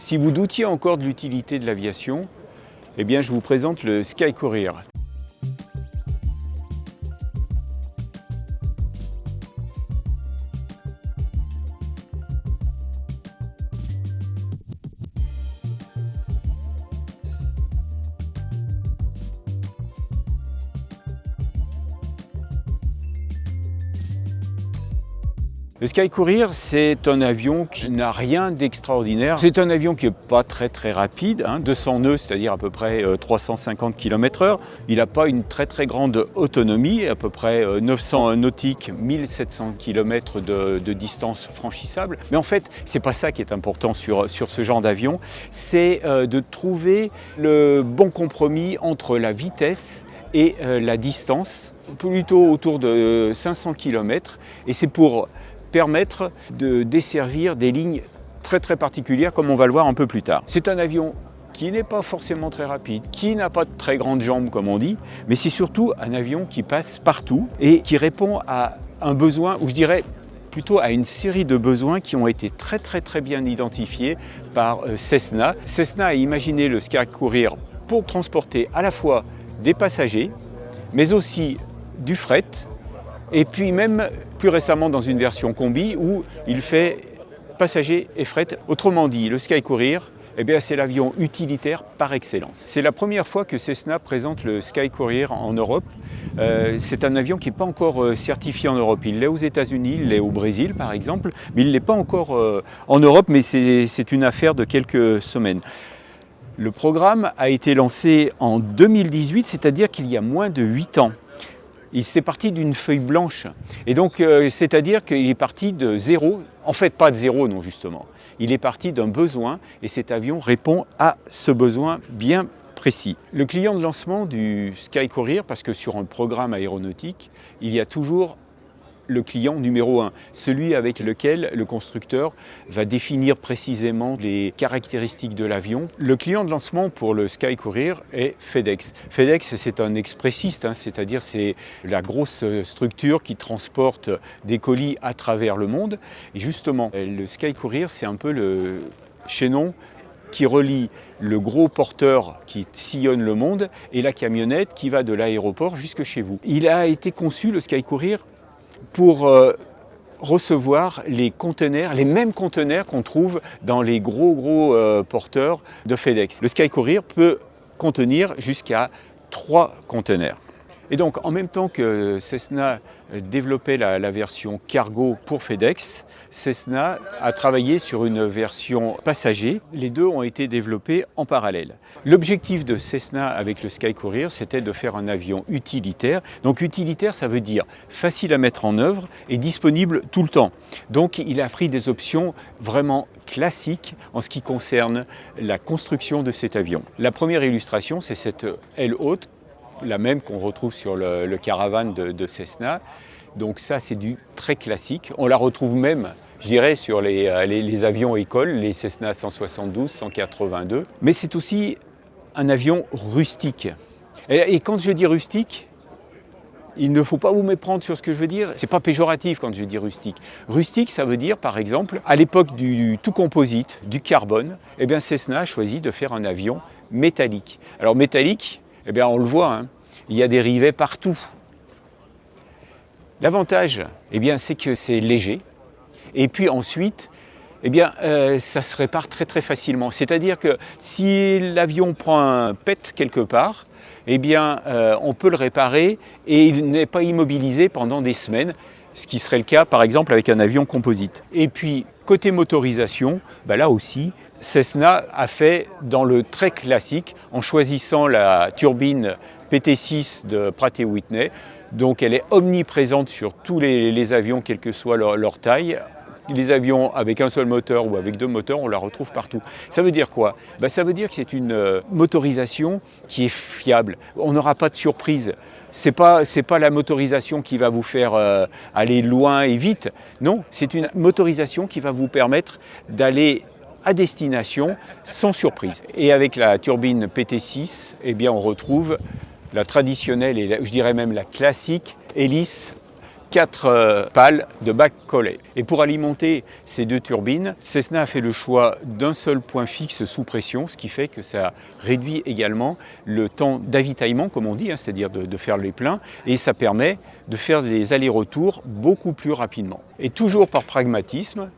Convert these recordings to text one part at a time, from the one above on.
Si vous doutiez encore de l'utilité de l'aviation, eh bien, je vous présente le Sky Courier. Le Sky Courier, c'est un avion qui n'a rien d'extraordinaire. C'est un avion qui n'est pas très rapide, 200 nœuds, c'est-à-dire à peu près 350 km/h. Il n'a pas une très grande autonomie, à peu près 900 nautiques, 1700 km de distance franchissable. Mais en fait, c'est pas ça qui est important sur ce genre d'avion, c'est de trouver le bon compromis entre la vitesse et la distance, plutôt autour de 500 km. Et c'est pour permettre de desservir des lignes très particulières comme on va le voir un peu plus tard. C'est un avion qui n'est pas forcément très rapide, qui n'a pas de très grandes jambes comme on dit, mais c'est surtout un avion qui passe partout et qui répond à un besoin, ou je dirais plutôt à une série de besoins qui ont été très bien identifiés par Cessna. Cessna a imaginé le Sky Courier pour transporter à la fois des passagers, mais aussi du fret, et puis même plus récemment dans une version combi où il fait passagers et fret. Autrement dit, le Sky Courier, c'est l'avion utilitaire par excellence. C'est la première fois que Cessna présente le Sky Courier en Europe. C'est un avion qui n'est pas encore certifié en Europe. Il l'est aux États-Unis, il l'est au Brésil par exemple, mais il ne l'est pas encore en Europe, mais c'est une affaire de quelques semaines. Le programme a été lancé en 2018, c'est-à-dire qu'il y a moins de 8 ans. Il s'est parti d'une feuille blanche. Et donc, c'est-à-dire qu'il est parti de zéro, en fait pas de zéro non justement. Il est parti d'un besoin et cet avion répond à ce besoin bien précis. Le client de lancement du Sky Courier, parce que sur un programme aéronautique, il y a toujours le client numéro 1, celui avec lequel le constructeur va définir précisément les caractéristiques de l'avion. Le client de lancement pour le Sky Courier est FedEx. FedEx, c'est un expressiste, c'est-à-dire c'est la grosse structure qui transporte des colis à travers le monde. Et justement, le Sky Courier, c'est un peu le chaînon qui relie le gros porteur qui sillonne le monde et la camionnette qui va de l'aéroport jusque chez vous. Il a été conçu, le Sky Courier, pour recevoir les conteneurs, les mêmes conteneurs qu'on trouve dans les gros porteurs de FedEx. Le Sky Courier peut contenir jusqu'à 3 conteneurs. Et donc en même temps que Cessna développait la version cargo pour FedEx, Cessna a travaillé sur une version passager. Les deux ont été développés en parallèle. L'objectif de Cessna avec le Sky Courier, c'était de faire un avion utilitaire. Donc utilitaire, ça veut dire facile à mettre en œuvre et disponible tout le temps. Donc il a pris des options vraiment classiques en ce qui concerne la construction de cet avion. La première illustration, c'est cette aile haute, la même qu'on retrouve sur le Caravan de Cessna. Donc ça, c'est du très classique. On la retrouve même, je dirais, sur les avions écoles, les Cessna 172, 182. Mais c'est aussi un avion rustique. Et quand je dis rustique, il ne faut pas vous méprendre sur ce que je veux dire. C'est pas péjoratif quand je dis rustique. Rustique, ça veut dire, par exemple, à l'époque du tout composite, du carbone, Cessna a choisi de faire un avion métallique. Alors métallique, on le voit, il y a des rivets partout. L'avantage, c'est que c'est léger. Et puis ensuite, ça se répare très facilement. C'est-à-dire que si l'avion prend un pet quelque part, on peut le réparer et il n'est pas immobilisé pendant des semaines, ce qui serait le cas par exemple avec un avion composite. Et puis côté motorisation, là aussi, Cessna a fait dans le très classique en choisissant la turbine PT6 de Pratt & Whitney. Donc elle est omniprésente sur tous les avions, quelle que soit leur taille. Les avions avec un seul moteur ou avec 2 moteurs, on la retrouve partout. Ça veut dire quoi ? Ça veut dire que c'est une motorisation qui est fiable. On n'aura pas de surprise. C'est pas la motorisation qui va vous faire aller loin et vite. Non, c'est une motorisation qui va vous permettre d'aller à destination sans surprise. Et avec la turbine PT6, on retrouve la traditionnelle et je dirais même la classique hélice 4 pales de bac collet. Et pour alimenter ces 2 turbines, Cessna a fait le choix d'un seul point fixe sous pression, ce qui fait que ça réduit également le temps d'avitaillement, comme on dit, c'est-à-dire de faire les pleins, et ça permet de faire des allers-retours beaucoup plus rapidement. Et toujours par pragmatisme,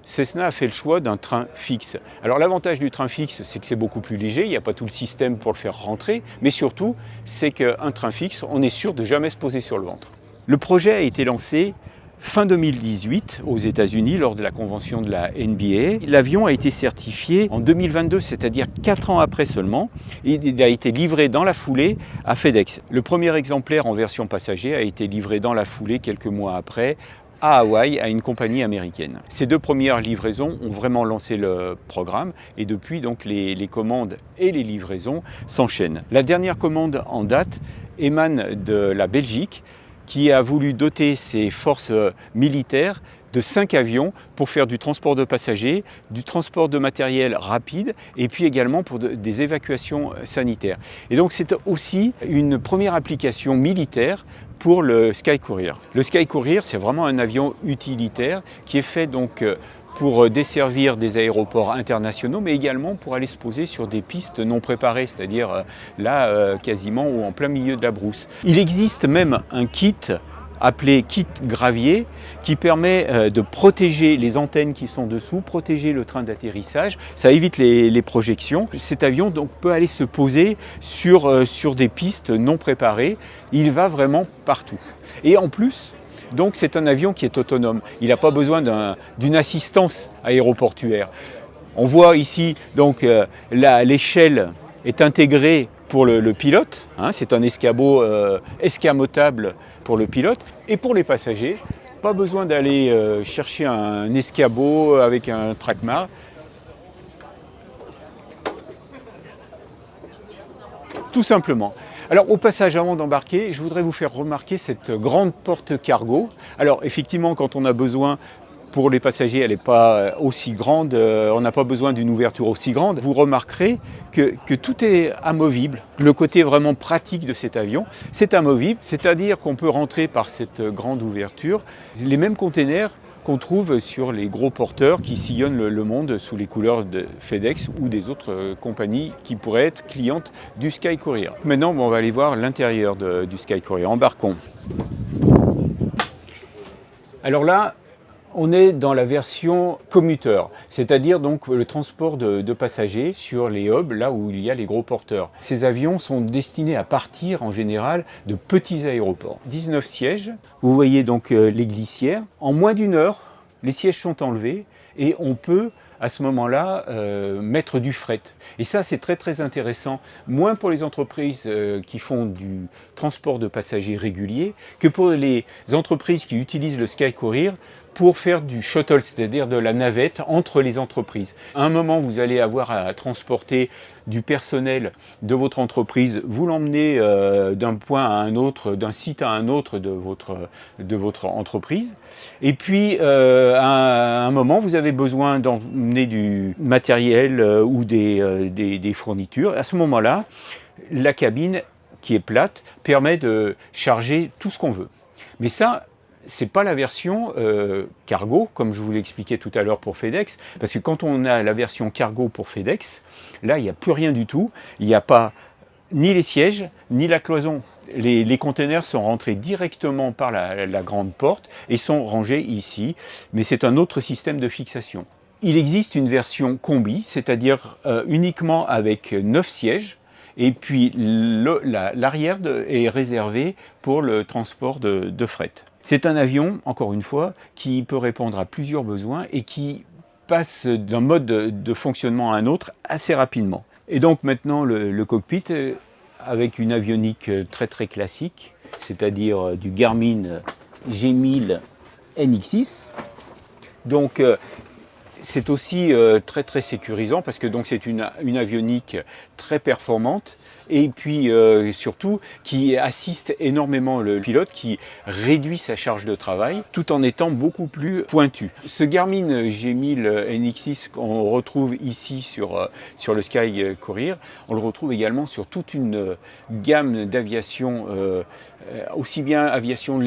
Cessna a fait le choix d'un train fixe. Alors l'avantage du train fixe, c'est que c'est beaucoup plus léger, il n'y a pas tout le système pour le faire rentrer, mais surtout, c'est qu'un train fixe, on est sûr de jamais se poser sur le ventre. Le projet a été lancé fin 2018 aux États-Unis lors de la convention de la NBA. L'avion a été certifié en 2022, c'est-à-dire 4 ans après seulement. Il a été livré dans la foulée à FedEx. Le premier exemplaire en version passager a été livré dans la foulée quelques mois après à Hawaï à une compagnie américaine. Ces 2 premières livraisons ont vraiment lancé le programme et depuis donc les commandes et les livraisons s'enchaînent. La dernière commande en date émane de la Belgique qui a voulu doter ses forces militaires de 5 avions pour faire du transport de passagers, du transport de matériel rapide et puis également pour des évacuations sanitaires. Et donc c'est aussi une première application militaire pour le Sky Courier. Le Sky Courier, c'est vraiment un avion utilitaire qui est fait donc pour desservir des aéroports internationaux, mais également pour aller se poser sur des pistes non préparées, c'est-à-dire là, quasiment ou en plein milieu de la brousse. Il existe même un kit appelé kit gravier qui permet de protéger les antennes qui sont dessous, protéger le train d'atterrissage, ça évite les projections. Cet avion donc, peut aller se poser sur des pistes non préparées, il va vraiment partout. Et en plus, donc c'est un avion qui est autonome, il n'a pas besoin d'une assistance aéroportuaire. On voit ici donc l'échelle est intégrée pour le pilote, c'est un escabeau escamotable pour le pilote et pour les passagers, pas besoin d'aller chercher un escabeau avec un traquemar. Tout simplement. Alors au passage, avant d'embarquer, je voudrais vous faire remarquer cette grande porte cargo. Alors effectivement, quand on a besoin, pour les passagers, elle n'est pas aussi grande, on n'a pas besoin d'une ouverture aussi grande. Vous remarquerez que tout est amovible. Le côté vraiment pratique de cet avion, c'est amovible, c'est-à-dire qu'on peut rentrer par cette grande ouverture les mêmes containers qu'on trouve sur les gros porteurs qui sillonnent le monde sous les couleurs de FedEx ou des autres compagnies qui pourraient être clientes du Sky Courier. Maintenant, on va aller voir l'intérieur du Sky Courier. Embarquons. Alors là, on est dans la version commuteur, c'est-à-dire donc le transport de passagers sur les hubs, là où il y a les gros porteurs. Ces avions sont destinés à partir en général de petits aéroports. 19 sièges, vous voyez donc les glissières. En moins d'1 heure, les sièges sont enlevés et on peut à ce moment-là mettre du fret. Et ça, c'est très très intéressant, moins pour les entreprises qui font du transport de passagers régulier que pour les entreprises qui utilisent le Sky Courier pour faire du shuttle, c'est-à-dire de la navette entre les entreprises. À un moment, vous allez avoir à transporter du personnel de votre entreprise, vous l'emmenez d'un point à un autre, d'un site à un autre de votre entreprise. Et puis, à un moment, vous avez besoin d'emmener du matériel ou des fournitures. À ce moment-là, la cabine qui est plate permet de charger tout ce qu'on veut. Mais ça, c'est pas la version cargo, comme je vous l'expliquais tout à l'heure pour FedEx, parce que quand on a la version cargo pour FedEx, là, il n'y a plus rien du tout. Il n'y a pas ni les sièges, ni la cloison. Les containers sont rentrés directement par la grande porte et sont rangés ici, mais c'est un autre système de fixation. Il existe une version combi, c'est-à-dire uniquement avec 9 sièges, et puis l'arrière est réservé pour le transport de fret. C'est un avion, encore une fois, qui peut répondre à plusieurs besoins et qui passe d'un mode de fonctionnement à un autre assez rapidement. Et donc maintenant le cockpit avec une avionique très très classique, c'est-à-dire du Garmin G1000 NX6. Donc c'est aussi très très sécurisant parce que c'est une avionique très performante et puis surtout qui assiste énormément le pilote, qui réduit sa charge de travail tout en étant beaucoup plus pointu. Ce Garmin G1000 NX6 qu'on retrouve ici sur le Sky Courier, on le retrouve également sur toute une gamme d'aviation aussi bien aviation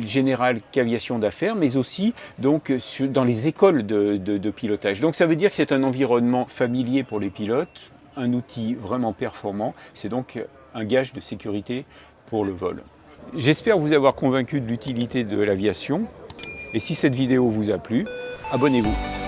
générale qu'aviation d'affaires, mais aussi donc, dans les écoles de pilotage. Donc ça veut dire que c'est un environnement familier pour les pilotes, un outil vraiment performant, c'est donc un gage de sécurité pour le vol. J'espère vous avoir convaincu de l'utilité de l'aviation, et si cette vidéo vous a plu, abonnez-vous.